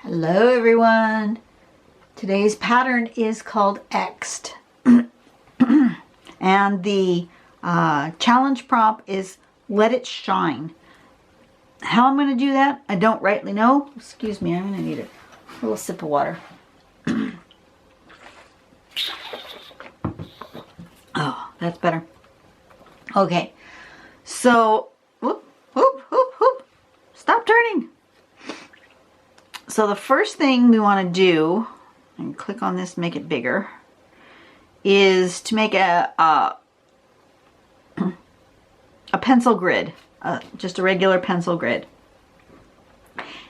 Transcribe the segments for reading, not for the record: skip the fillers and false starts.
Hello everyone. Today's pattern is called X'd. And the challenge prompt is Let It Shine. How I'm going to do that, I don't rightly know. Excuse me, I'm going to need a little sip of water. Oh, that's better. Okay, so, whoop, whoop, whoop, whoop. Stop turning. So the first thing we want to do, and click on this, make it bigger, is to make a pencil grid, just a regular pencil grid.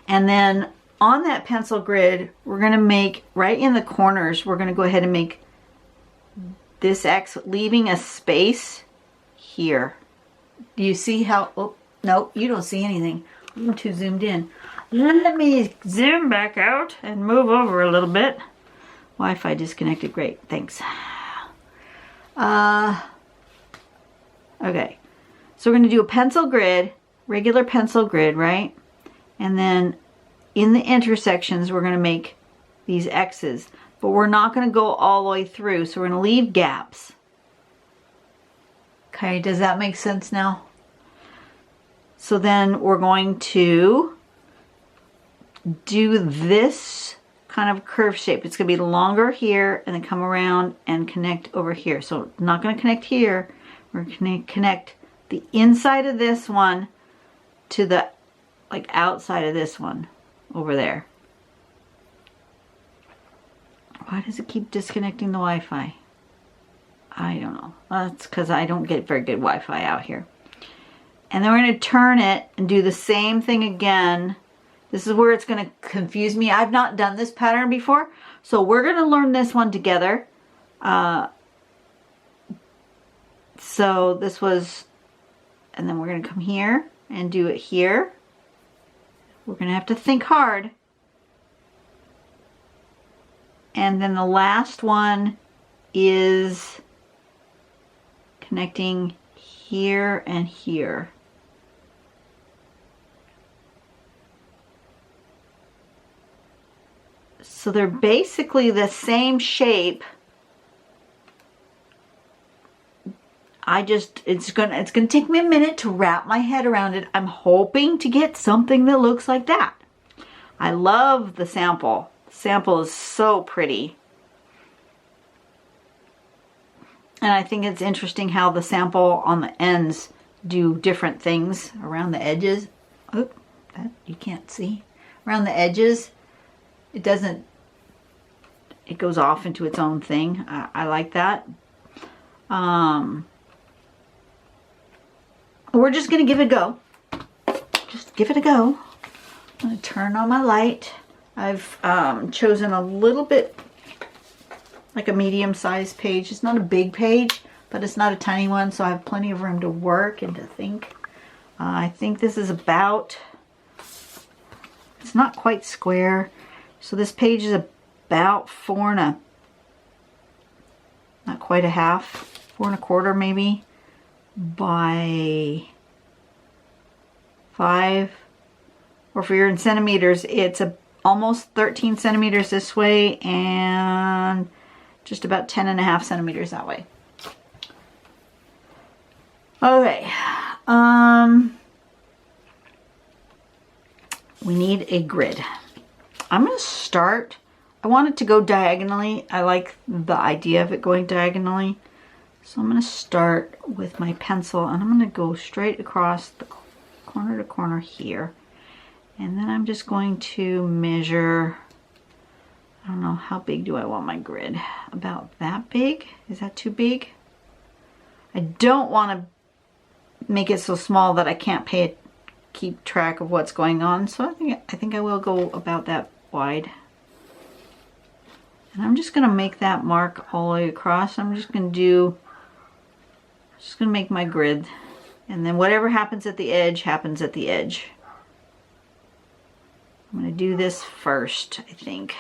And then on that pencil grid, we're going to make, right in the corners, we're going to go ahead and make this X, leaving a space here. Do you see how, oh, no, you don't see anything. I'm too zoomed in. Let me zoom back out and move over a little bit. Wi-Fi disconnected. Great, thanks. Okay, so we're going to do a pencil grid, regular pencil grid, right? And then in the intersections, we're going to make these X's. But we're not going to go all the way through, so we're going to leave gaps. Okay, does that make sense now? So then we're going to do this kind of curve shape. It's going to be longer here and then come around and connect over here. So not going to connect here. We're going to connect the inside of this one to the outside of this one over there. Why does it keep disconnecting the Wi-Fi? I don't know. That's because I don't get very good Wi-Fi out here. And then we're going to turn it and do the same thing again. This is where it's going to confuse me. I've not done this pattern before, so we're going to learn this one together. So this was, and then we're going to come here and do it here. We're going to have to think hard. And then the last one is connecting here and here. So they're basically the same shape. It's gonna take me a minute to wrap my head around it. I'm hoping to get something that looks like that. I love the sample. The sample is so pretty. And I think it's interesting how the sample on the ends do different things around the edges. Oh, that you can't see. Around the edges, it doesn't, it goes off into its own thing. I like that. We're just going to give it a go. Just give it a go. I'm going to turn on my light. I've chosen a little bit like a medium-sized page. It's not a big page, but it's not a tiny one, so I have plenty of room to work and to think. I think this is about, it's not quite square, so this page is about 4 not quite a half, 4 1/4 maybe, by 5, or if you're in centimeters, it's almost 13 centimeters this way and just about 10.5 centimeters that way. Okay, we need a grid. I'm going to start, I want it to go diagonally. I like the idea of it going diagonally. So I'm going to start with my pencil and I'm going to go straight across the corner to corner here. And then I'm just going to measure, I don't know, how big do I want my grid? About that big? Is that too big? I don't want to make it so small that I can't keep track of what's going on. So I think I will go about that wide. And I'm just going to make that mark all the way across. I'm just going to make my grid. And then whatever happens at the edge, happens at the edge. I'm going to do this first, I think.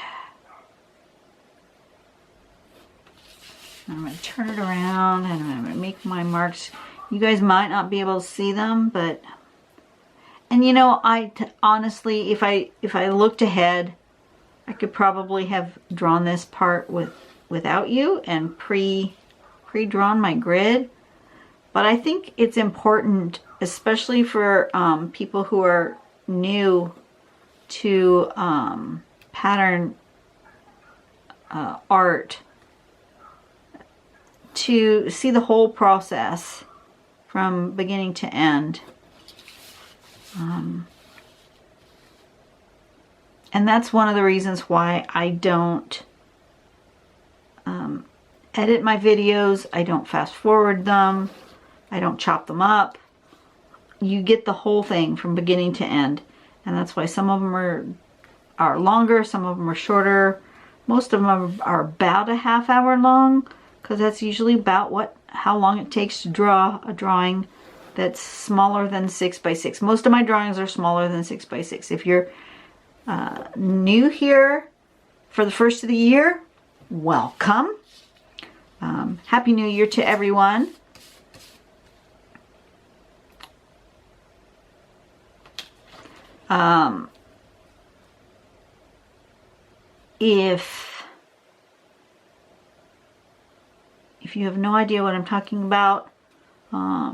I'm going to turn it around and I'm going to make my marks. You guys might not be able to see them, but, and you know, honestly, if I looked ahead, I could probably have drawn this part without you and pre-drawn my grid. But I think it's important, especially for people who are new to pattern art, to see the whole process from beginning to end. And that's one of the reasons why I don't edit my videos. I don't fast forward them. I don't chop them up. You get the whole thing from beginning to end. And that's why some of them are longer, some of them are shorter. Most of them are about a half hour long, because that's usually about how long it takes to draw a drawing that's smaller than 6 by 6. Most of my drawings are smaller than 6 by 6. If you're new here for the first of the year, welcome. Happy New Year to everyone. If you have no idea what I'm talking about, I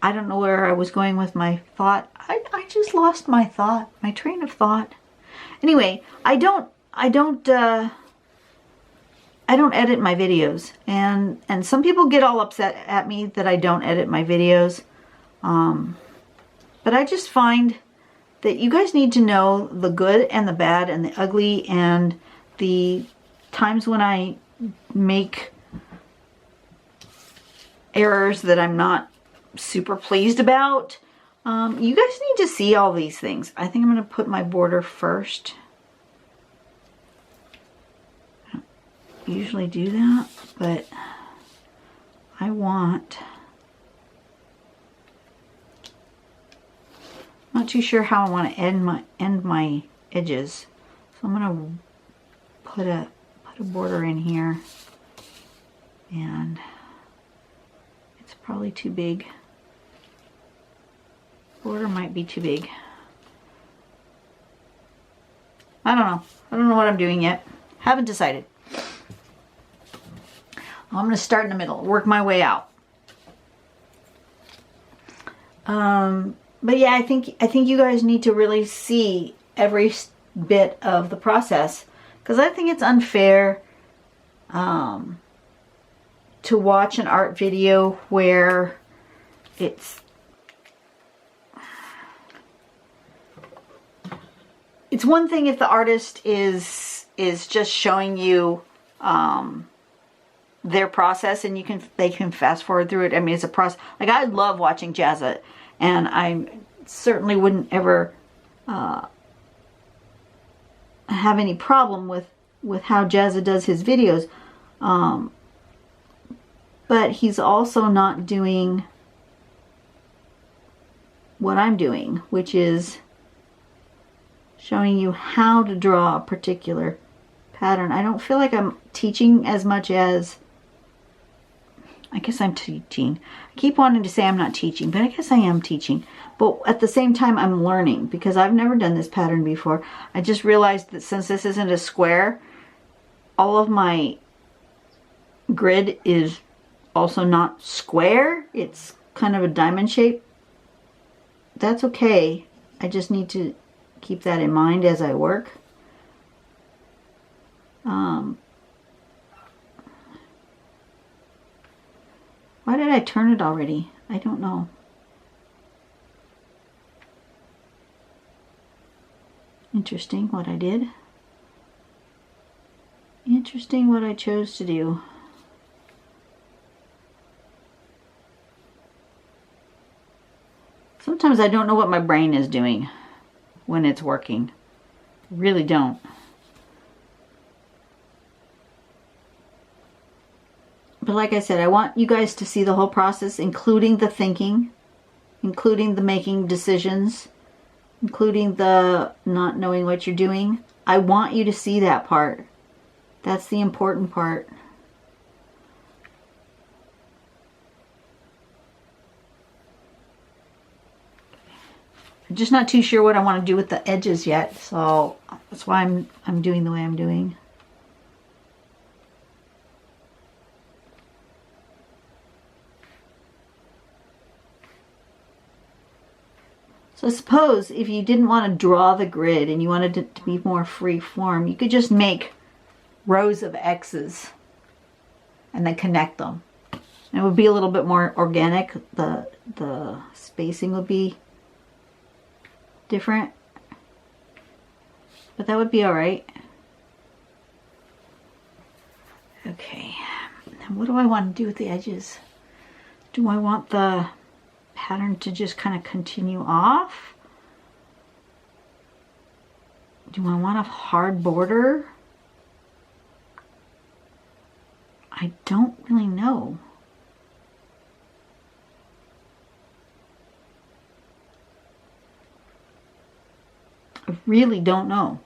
don't know where I was going with my thought. I just lost my thought, my train of thought. Anyway, I don't edit my videos, and some people get all upset at me that I don't edit my videos. But I just find that you guys need to know the good and the bad and the ugly and the times when I make errors that I'm not super pleased about. You guys need to see all these things. I think I'm going to put my border first. I don't usually do that, but I want... Not too sure how I want to end my edges, so I'm gonna put a border in here, and it's probably too big. Border might be too big. I don't know. I don't know what I'm doing yet. Haven't decided. I'm gonna start in the middle, work my way out. But yeah, I think you guys need to really see every bit of the process, because I think it's unfair to watch an art video where it's one thing if the artist is just showing you their process and they can fast forward through it. I mean, it's a process. Like, I love watching Jazza. And I certainly wouldn't ever have any problem with how Jazza does his videos. But he's also not doing what I'm doing, which is showing you how to draw a particular pattern. I don't feel like I'm teaching as much as... I guess I'm teaching. I keep wanting to say I'm not teaching, but I guess I am teaching. But at the same time, I'm learning, because I've never done this pattern before. I just realized that since this isn't a square, all of my grid is also not square. It's kind of a diamond shape. That's okay. I just need to keep that in mind as I work. Why did I turn it already? I don't know. Interesting what I did. Interesting what I chose to do. Sometimes I don't know what my brain is doing when it's working. I really don't. But like I said, I want you guys to see the whole process, including the thinking, including the making decisions, including the not knowing what you're doing. I want you to see that part. That's the important part. I'm just not too sure what I want to do with the edges yet, so that's why I'm doing the way I'm doing. So suppose if you didn't want to draw the grid and you wanted it to be more free form, you could just make rows of X's and then connect them. And it would be a little bit more organic. The spacing would be different, but that would be all right. Okay, now what do I want to do with the edges? Do I want the pattern to just kind of continue off? Do I want a hard border? I don't really know. I really don't know.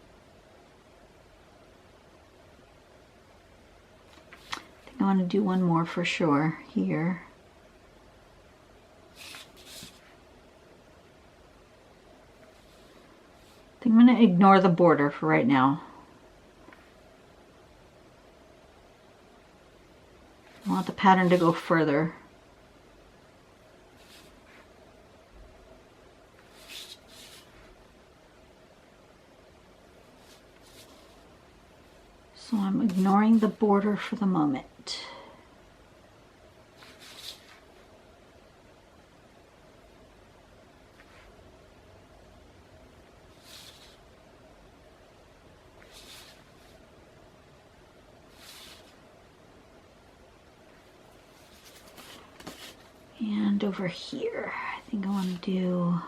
I think I want to do one more for sure here. I think I'm going to ignore the border for right now. I want the pattern to go further. So I'm ignoring the border for the moment. And over here, I think I want to do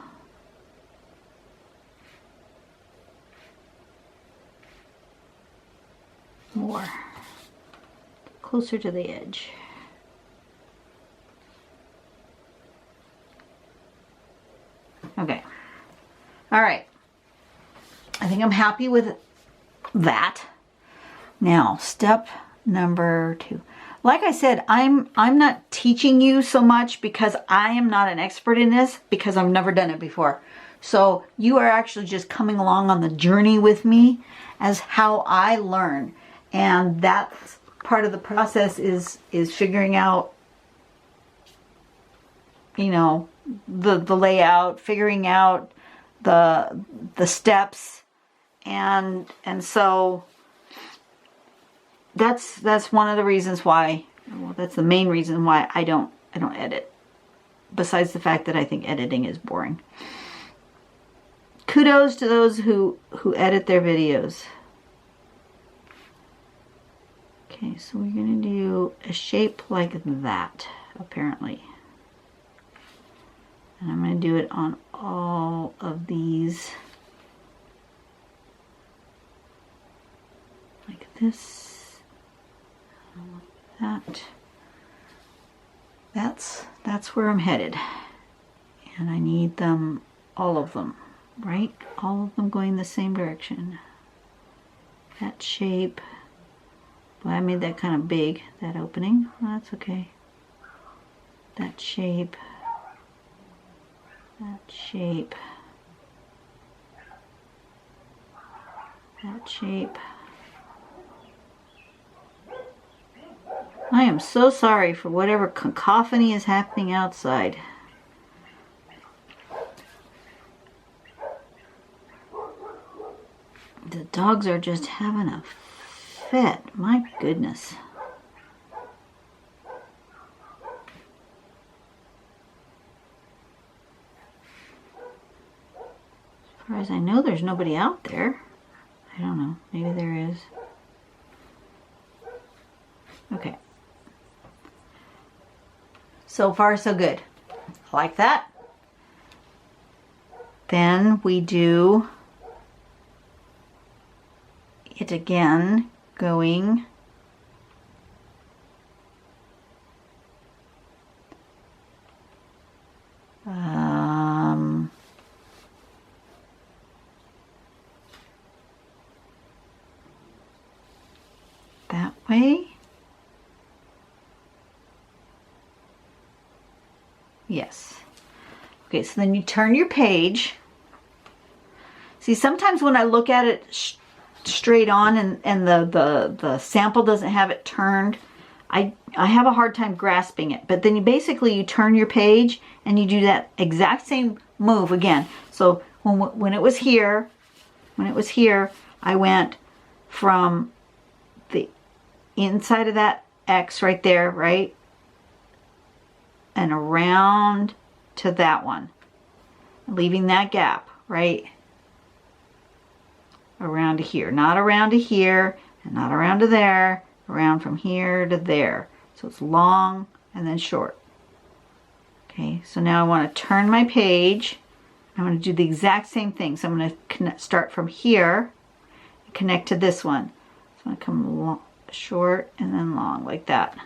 more, closer to the edge. Okay. All right. I think I'm happy with that. Now, step number 2. Like I said, I'm not teaching you so much because I am not an expert in this, because I've never done it before. So you are actually just coming along on the journey with me as how I learn. And that's part of the process is figuring out, you know, the layout, figuring out the steps, and so that's one of the reasons why, well, that's the main reason why I don't edit, besides the fact that I think editing is boring. Kudos to those who edit their videos. Okay, so we're going to do a shape like that, apparently. And I'm going to do it on all of these. Like this. That. That's where I'm headed. And I need them, all of them, right? All of them going the same direction. That shape. Well, I made that kind of big, that opening. Well, that's okay. That shape. That shape. That shape. I am so sorry for whatever cacophony is happening outside. The dogs are just having a fit. My goodness. As far as I know, there's nobody out there. I don't know. Maybe there is. Okay. So far, so good. Like that. Then we do it again, going that way. Yes. Okay, so then you turn your page See, sometimes when I look at it straight on and the sample doesn't have it turned, I have a hard time grasping it. But then you turn your page and you do that exact same move again. So when it was here, I went from the inside of that X right there, right? And around to that one, leaving that gap, right? Around to here, not around to here, and not around to there, around from here to there. So it's long and then short. Okay, so now I want to turn my page. I'm going to do the exact same thing. So I'm going to start from here and connect to this one. So I'm going to come long, short and then long like that.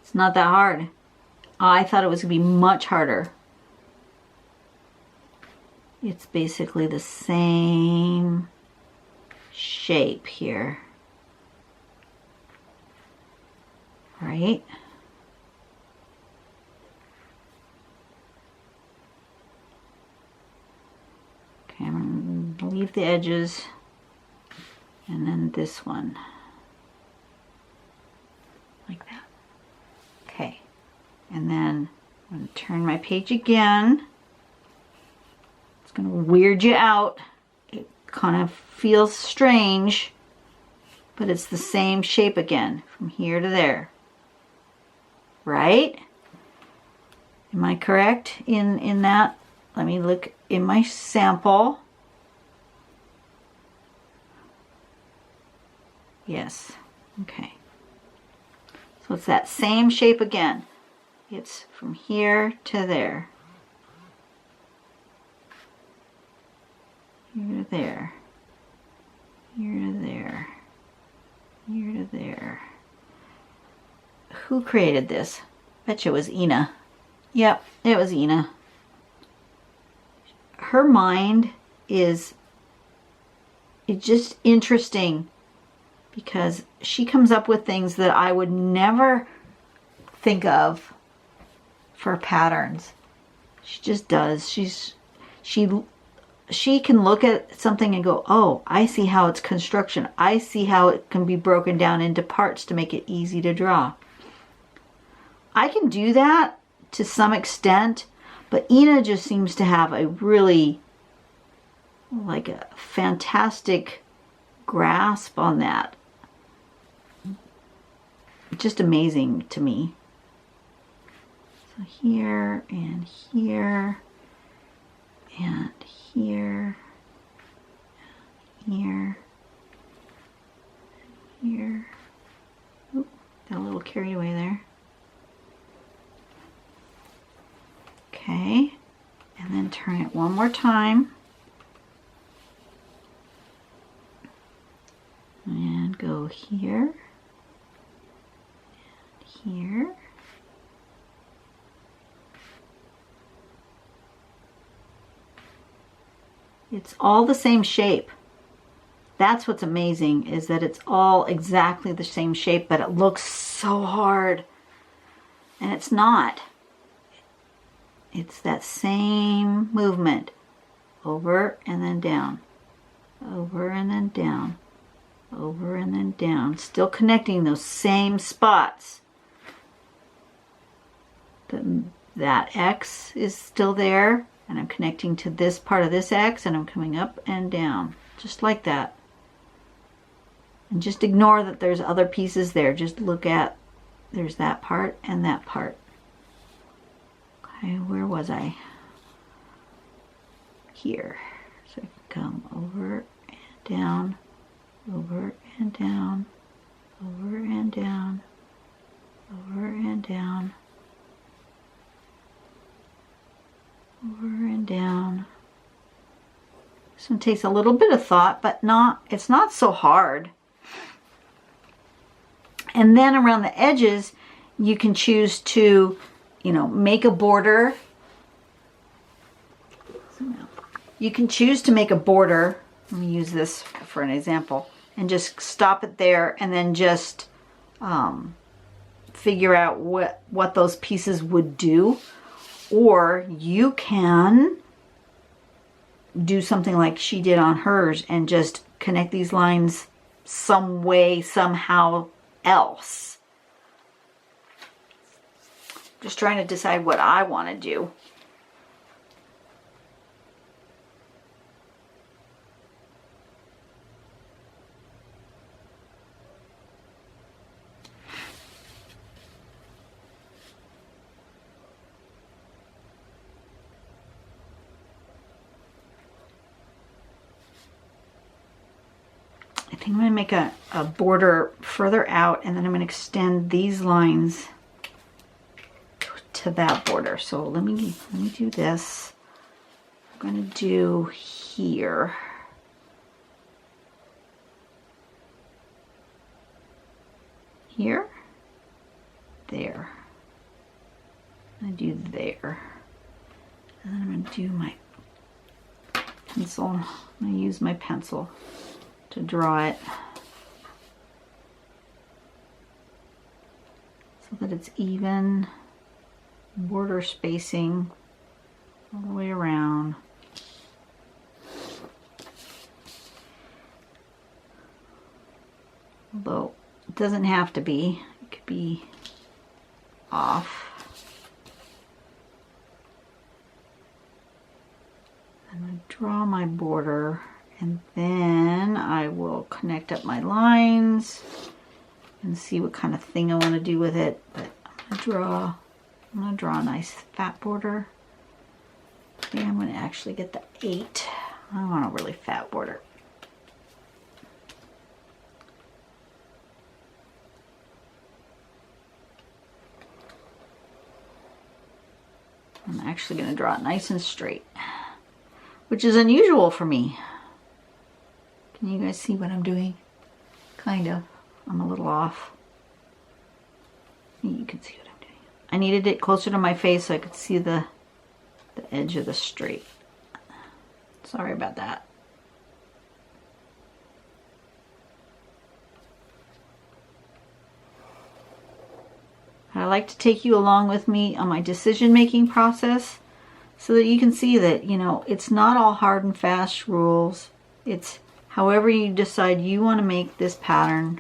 It's not that hard. I thought it was going to be much harder. It's basically the same shape here. Right? Okay, I'm going to leave the edges. And then this one. Like that. Okay, and then I'm going to turn my page again. It's going to weird you out. It kind of feels strange, but it's the same shape again from here to there. Right? Am I correct in that? Let me look in my sample. Yes. Okay. So it's that same shape again. It's from here to there. Here to there. Here to there. Here to there. Who created this? Bet you it was Ina. Yep, it was Ina. Her mind is just interesting because she comes up with things that I would never think of for patterns. She just does. She can look at something and go, oh, I see how it's construction. I see how it can be broken down into parts to make it easy to draw. I can do that to some extent, but Ina just seems to have a really, like a fantastic grasp on that. Just amazing to me. So here and here and here, here, here. Oop, got a little carried away there. Okay, and then turn it one more time. And go here, and here. It's all the same shape. That's what's amazing, is that it's all exactly the same shape, but it looks so hard. And it's not. It's that same movement. Over and then down. Over and then down. Over and then down. Still connecting those same spots. That X is still there. And I'm connecting to this part of this X, and I'm coming up and down. Just like that. And just ignore that there's other pieces there. Just look at, there's that part and that part. Okay, where was I? Here. So I can come over and down, over and down, over and down, over and down, over and down. This one takes a little bit of thought, but it's not so hard. And then around the edges, you can choose to, make a border. You can choose to make a border. Let me use this for an example. And just stop it there and then just figure out what those pieces would do. Or you can do something like she did on hers and just connect these lines some way, somehow else. Just trying to decide what I want to do. I think I'm going to make a border further out, and then I'm going to extend these lines to that border. So let me do this. I'm going to do here. Here. There. I'm going to do there. And then I'm going to do my pencil. I'm going to use my pencil to draw it so that it's even border spacing all the way around. Although it doesn't have to be, it could be off. I'm going to draw my border. And then I will connect up my lines and see what kind of thing I want to do with it. But I'm going to draw a nice fat border. I think I'm going to actually get the 8. I don't want a really fat border. I'm actually going to draw it nice and straight, which is unusual for me. Can you guys see what I'm doing? Kind of. I'm a little off. You can see what I'm doing. I needed it closer to my face so I could see the edge of the straight. Sorry about that. I like to take you along with me on my decision-making process so that you can see that, it's not all hard and fast rules. It's however you decide you want to make this pattern.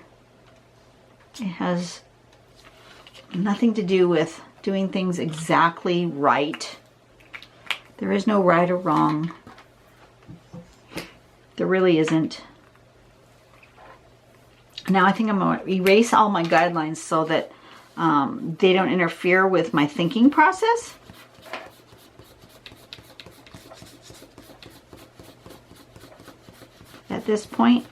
It has nothing to do with doing things exactly right. There is no right or wrong. There really isn't. Now I think I'm going to erase all my guidelines so that they don't interfere with my thinking process. At this point,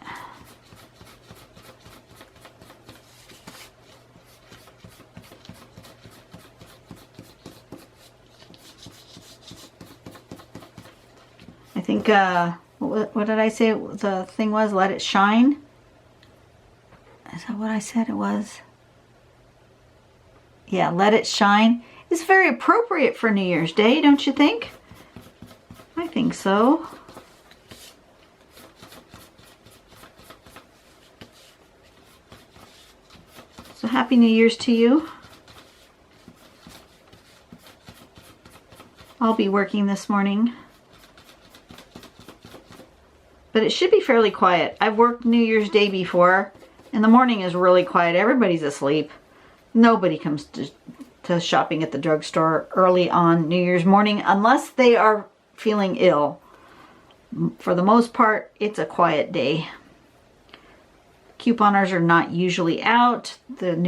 I think, what did I say the thing was? Let it shine? Is that what I said it was? Yeah, let it shine. It's very appropriate for New Year's Day, don't you think? I think so. So Happy New Year's to you. I'll be working this morning. But it should be fairly quiet. I've worked New Year's Day before, and the morning is really quiet. Everybody's asleep. Nobody comes to shopping at the drugstore early on New Year's morning unless they are feeling ill. For the most part, it's a quiet day. Couponers are not usually out. There's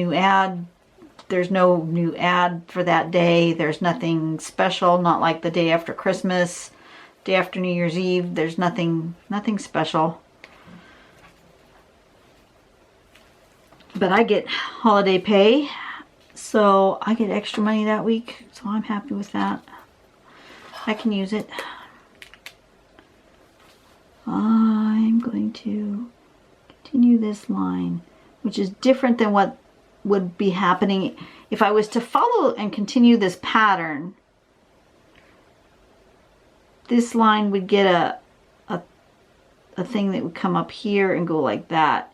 no new ad for that day. There's nothing special, not like the day after Christmas, day after New Year's Eve. There's nothing special. But I get holiday pay, so I get extra money that week, so I'm happy with that. I can use it. I'm going to continue this line, which is different than what would be happening if I was to follow and continue this pattern. This line would get a thing that would come up here and go like that.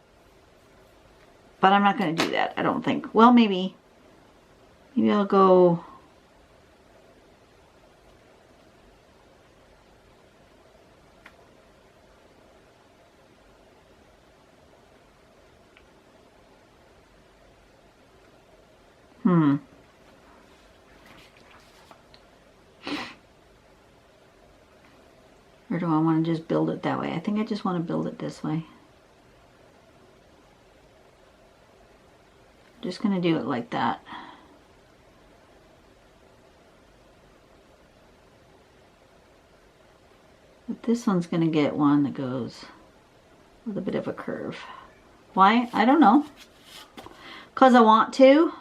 But I'm not going to do that, I don't think. Well, maybe I'll go... Or do I want to just build it that way? I think I just want to build it this way. I'm just going to do it like that. But this one's going to get one that goes with a bit of a curve. Why? I don't know. Because I want to.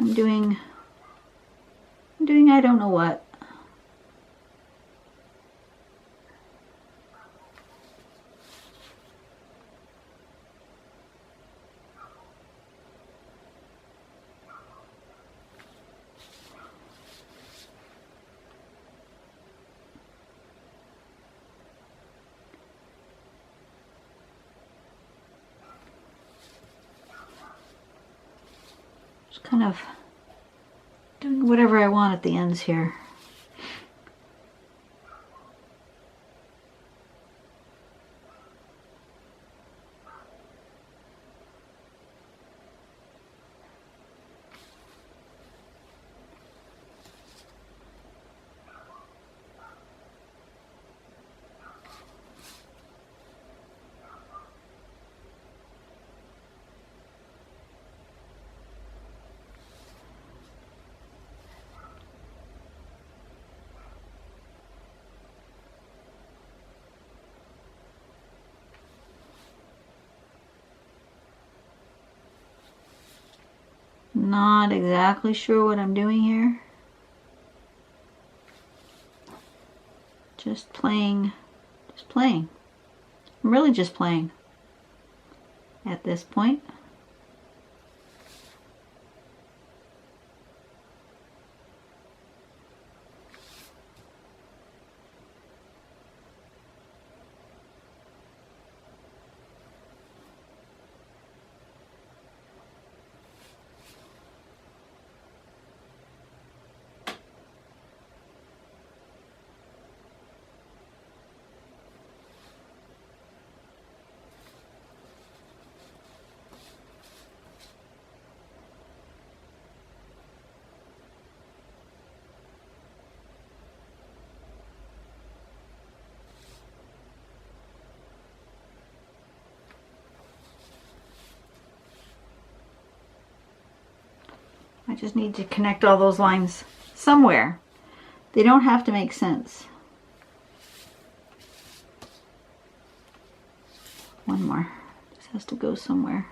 I'm doing I don't know what. Just kind of doing whatever I want at the ends here. Not exactly sure what I'm doing here. Just playing. I'm really just playing at this point. I just need to connect all those lines somewhere. They don't have to make sense. One more. This has to go somewhere.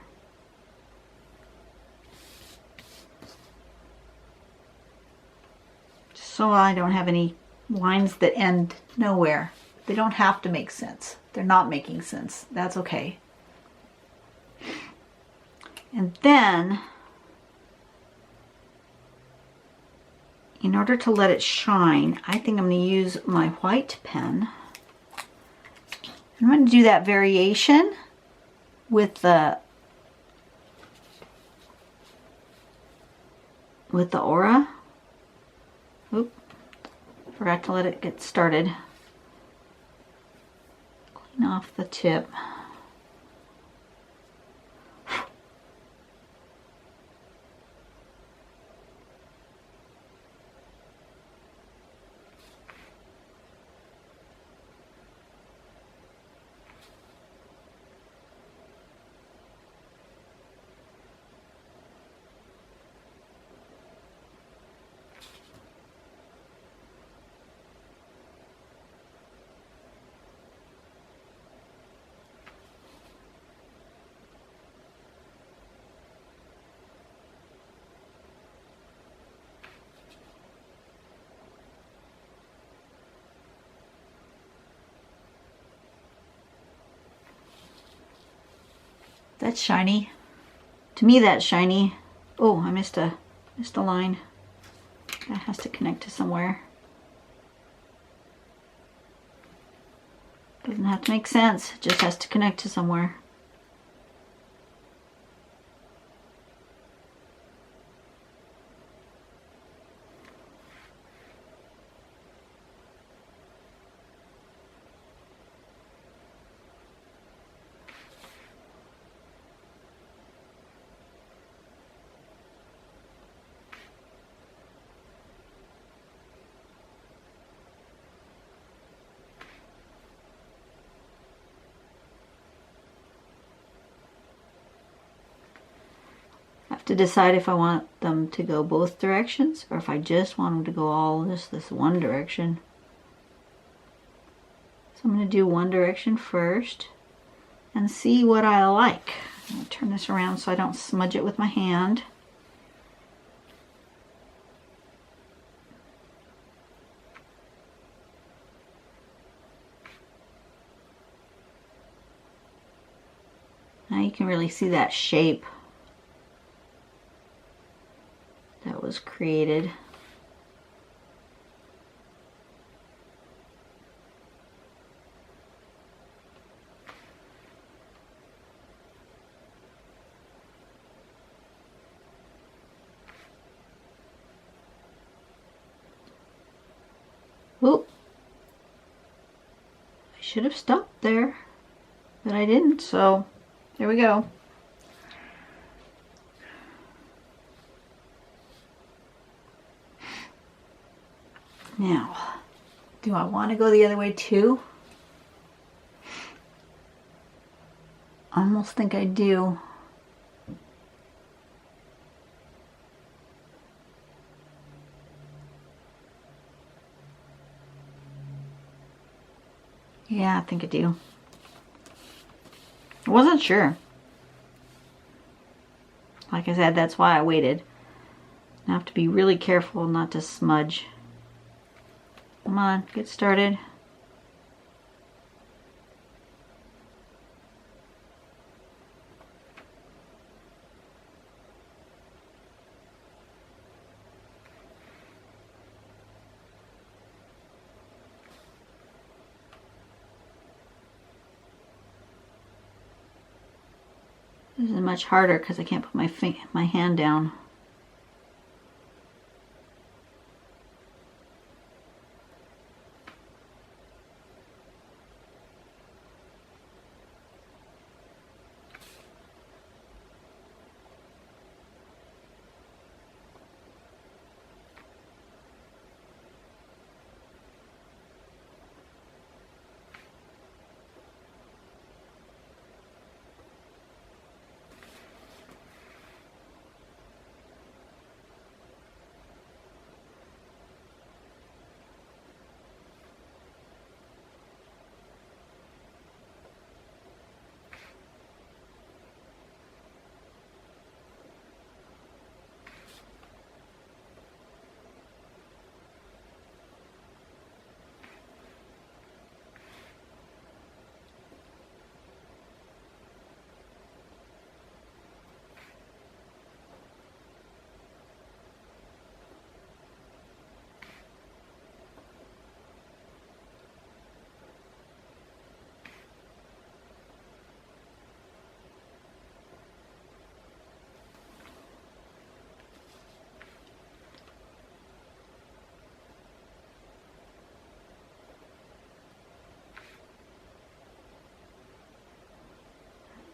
So I don't have any lines that end nowhere. They don't have to make sense. They're not making sense. That's okay. And then, in order to let it shine, I think I'm going to use my white pen. I'm going to do that variation with the with the aura. Oop, forgot to let it get started. Clean off the tip. That's shiny. To me, that's shiny. Oh, I missed a line. That has to connect to somewhere. Doesn't have to make sense. It just has to connect to somewhere. To decide if I want them to go both directions or if I just want them to go all this one direction. So I'm going to do one direction first and see what I like. I'm going to turn this around so I don't smudge it with my hand. Now you can really see that shape that was created. Oop. I should have stopped there, but I didn't, so there we go. Now, do I want to go the other way too? I almost think I do. Yeah, I think I do. I wasn't sure. Like I said, that's why I waited. I have to be really careful not to smudge. Come on, get started. This is much harder because I can't put my hand down.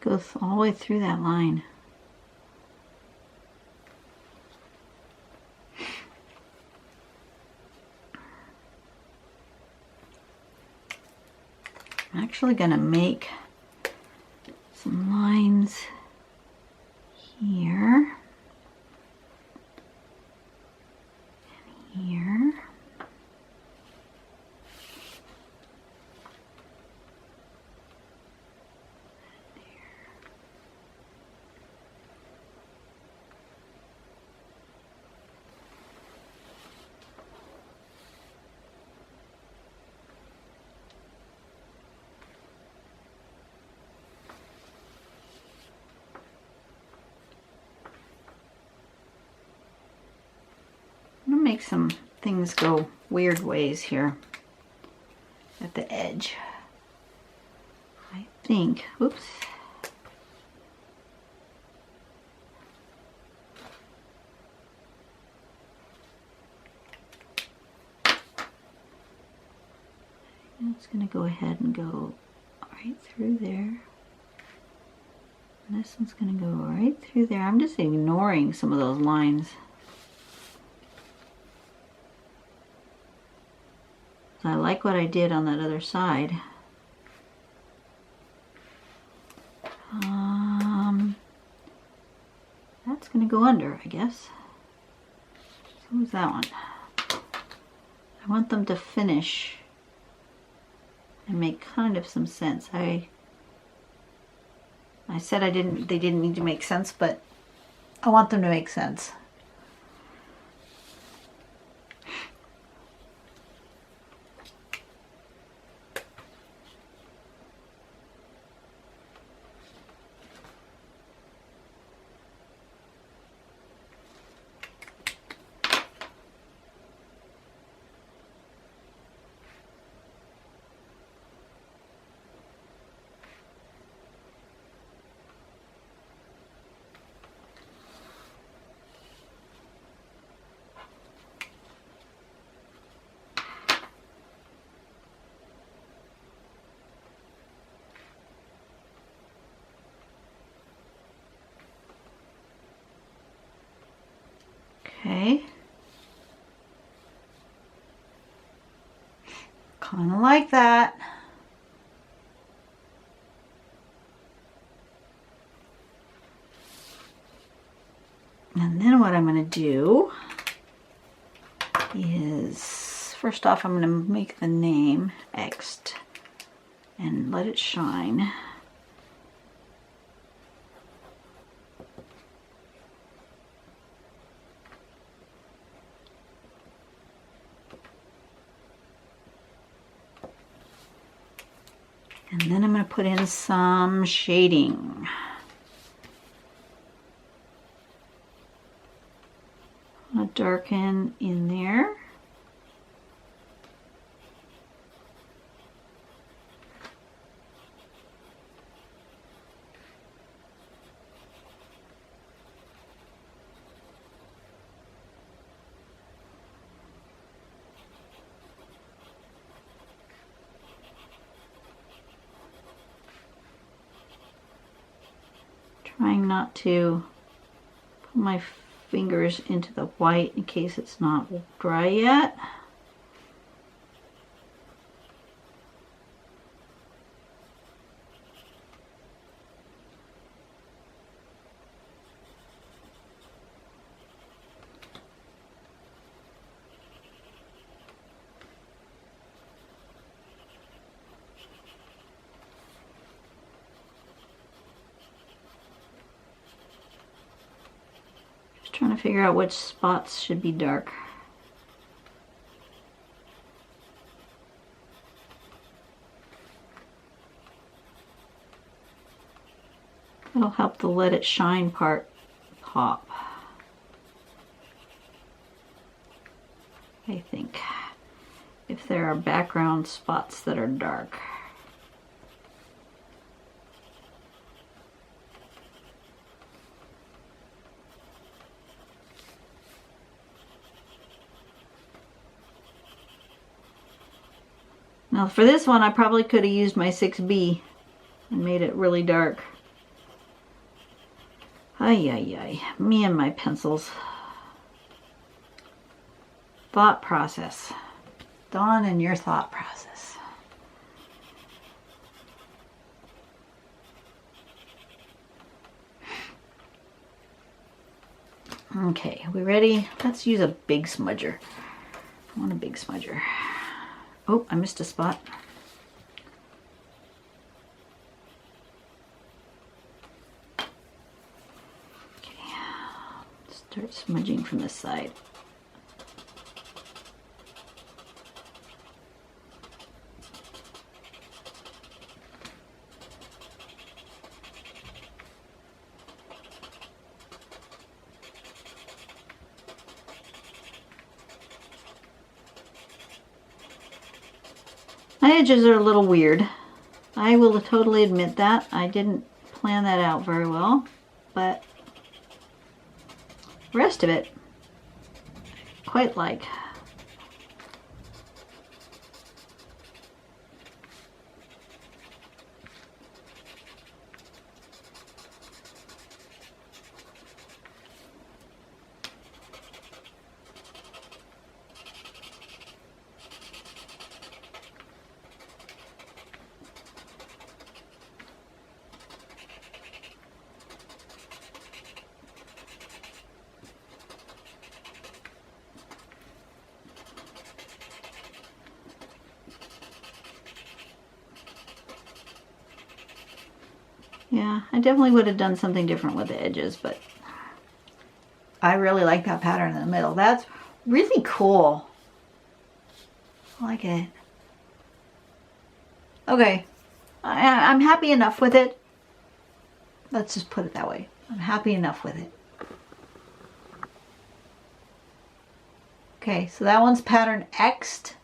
Go all the way through that line. I'm actually going to make some lines here and here. Make some things go weird ways here at the edge. I think, oops. It's going to go ahead and go right through there. And this one's going to go right through there. I'm just ignoring some of those lines. I like what I did on that other side. That's going to go under, I guess. So who's that one? I want them to finish and make kind of some sense. I said they didn't need to make sense, but I want them to make sense. Okay. Kind of like that. And then what I'm going to do is, first off, I'm going to make the name X'd and let it shine. And then I'm going to put in some shading. I'll darken in there. Trying not to put my fingers into the white in case it's not dry yet. Trying to figure out which spots should be dark. That'll help the let it shine part pop, I think, if there are background spots that are dark. Now for this one, I probably could have used my 6B and made it really dark. Ay, ay, ay. Me and my pencils. Thought process. Dawn and your thought process. Okay, we ready? Let's use a big smudger. I want a big smudger. Oh, I missed a spot. Okay, start smudging from this side. My edges are a little weird. I will totally admit that. I didn't plan that out very well, but the rest of it, I quite like. Yeah, I definitely would have done something different with the edges, but I really like that pattern in the middle. That's really cool. I like it. Okay, I'm happy enough with it. Let's just put it that way. I'm happy enough with it. Okay, so that one's pattern X'd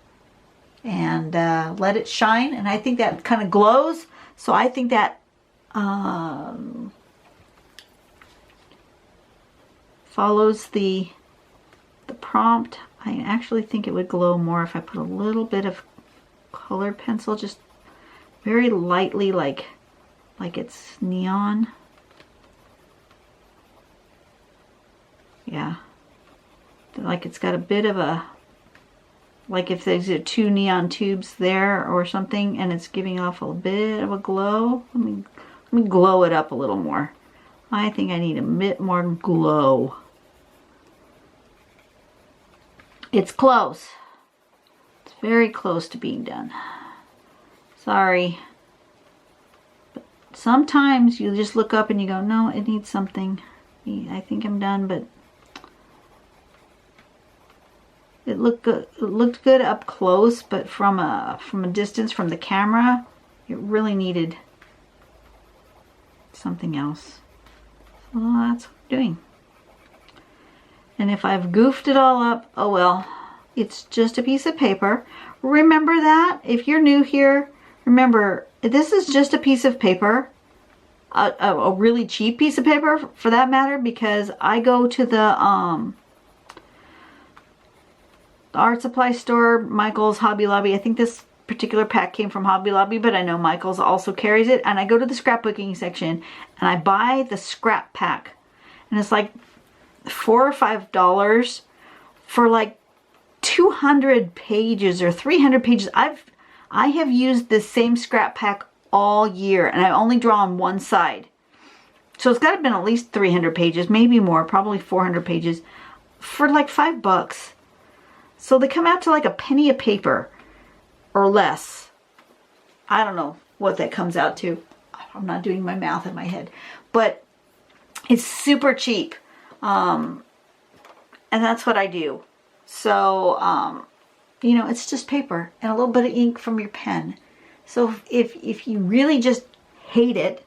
and let it shine, and I think that kind of glows. So I think that follows the prompt. I actually think it would glow more if I put a little bit of colored pencil, just very lightly, like it's neon. Yeah, like it's got a bit of a, like if there's two neon tubes there or something and it's giving off a bit of a glow. Let me glow it up a little more. I think I need a bit more glow. It's close. It's very close to being done. Sorry. But sometimes you just look up and you go, no, it needs something. I think I'm done, but it looked good. It looked good up close, but from a distance from the camera, it really needed something else. So that's what I'm doing. And if I've goofed it all up, oh well. It's just a piece of paper. Remember that. If you're new here, remember this is just a piece of paper. A really cheap piece of paper for that matter, because I go to the art supply store, Michael's, Hobby Lobby. I think this particular pack came from Hobby Lobby, but I know Michael's also carries it. And I go to the scrapbooking section and I buy the scrap pack. And it's like $4 or $5 for like 200 pages or 300 pages. I have used this same scrap pack all year and I only draw on one side. So it's got to have been at least 300 pages, maybe more, probably 400 pages for like $5. So they come out to like a penny a paper or less. I don't know what that comes out to. I'm not doing my math in my head, but it's super cheap. And that's what I do. So, you know, it's just paper and a little bit of ink from your pen. So if you really just hate it,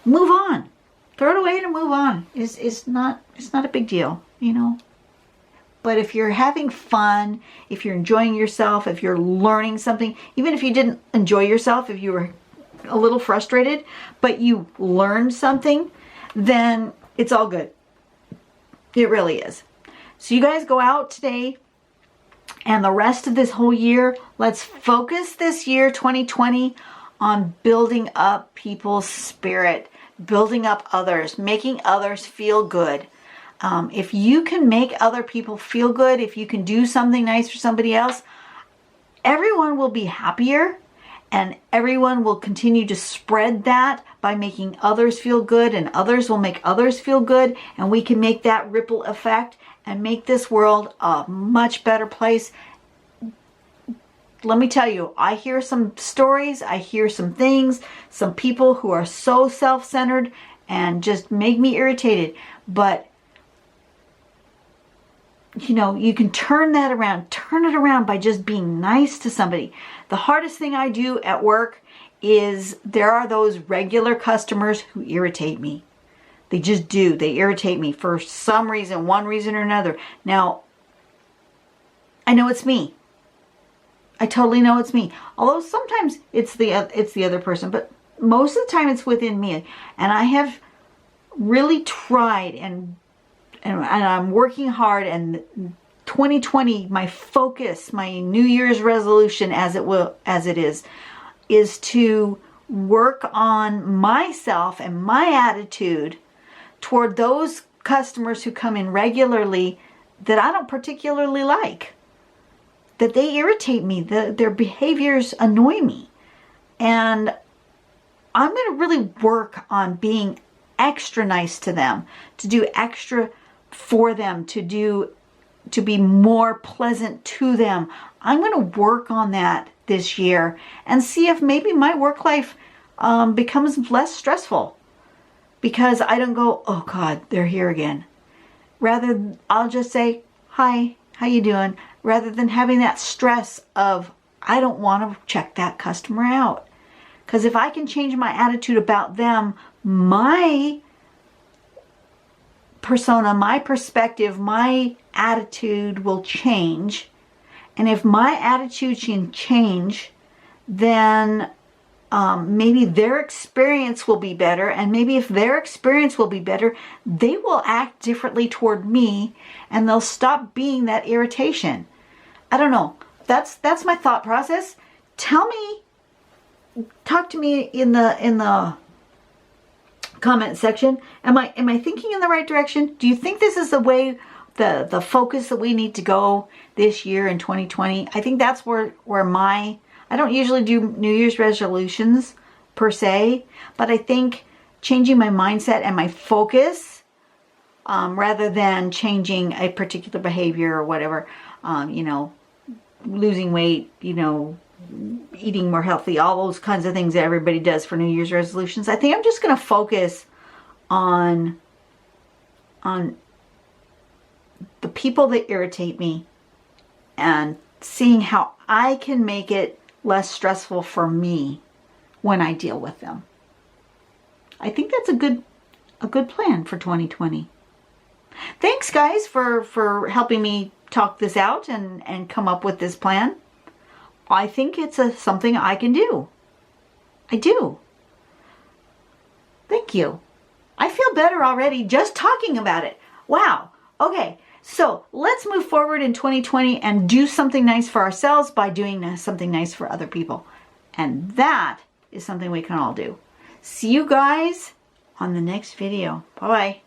move on. Throw it away and move on. It's not a big deal, you know. But if you're having fun, if you're enjoying yourself, if you're learning something, even if you didn't enjoy yourself, if you were a little frustrated, but you learned something, then it's all good. It really is. So you guys go out today and the rest of this whole year, let's focus this year, 2020, on building up people's spirit, building up others, making others feel good. If you can make other people feel good, if you can do something nice for somebody else, everyone will be happier, and everyone will continue to spread that by making others feel good, and others will make others feel good, and we can make that ripple effect and make this world a much better place. Let me tell you, I hear some stories, I hear some things, some people who are so self-centered and just make me irritated. But, you know, you can turn that around, turn it around by just being nice to somebody. The hardest thing I do at work is there are those regular customers who irritate me. They just do. They irritate me for some reason, one reason or another. Now, I know it's me. I totally know it's me. Although sometimes it's the other person, but most of the time it's within me. And I have really tried, and I'm working hard. And 2020, my focus, my New Year's resolution, as it is to work on myself and my attitude toward those customers who come in regularly that I don't particularly like. That they irritate me, their behaviors annoy me. And I'm going to really work on being extra nice to them, to do extra for them, to be more pleasant to them. I'm going to work on that this year and see if maybe my work life becomes less stressful, because I don't go, oh God, they're here again. Rather, I'll just say, hi, how you doing? Rather than having that stress of, I don't want to check that customer out. Because if I can change my attitude about them, my persona, my perspective, my attitude will change. And if my attitude can change, then maybe their experience will be better. And maybe if their experience will be better, they will act differently toward me, and they'll stop being that irritation. I don't know. That's my thought process. Tell me, talk to me in the comment section. Am I thinking in the right direction? Do you think this is the way, the focus that we need to go this year in 2020? I think that's where I don't usually do New Year's resolutions per se, but I think changing my mindset and my focus, rather than changing a particular behavior or whatever, you know, losing weight, you know, eating more healthy, all those kinds of things that everybody does for New Year's resolutions. I think I'm just going to focus on the people that irritate me and seeing how I can make it less stressful for me when I deal with them. I think that's a good plan for 2020. Thanks, guys, for helping me talk this out and come up with this plan. I think it's something I can do. I do. Thank you. I feel better already just talking about it. Wow. Okay, so let's move forward in 2020 and do something nice for ourselves by doing something nice for other people. And that is something we can all do. See you guys on the next video. Bye-bye.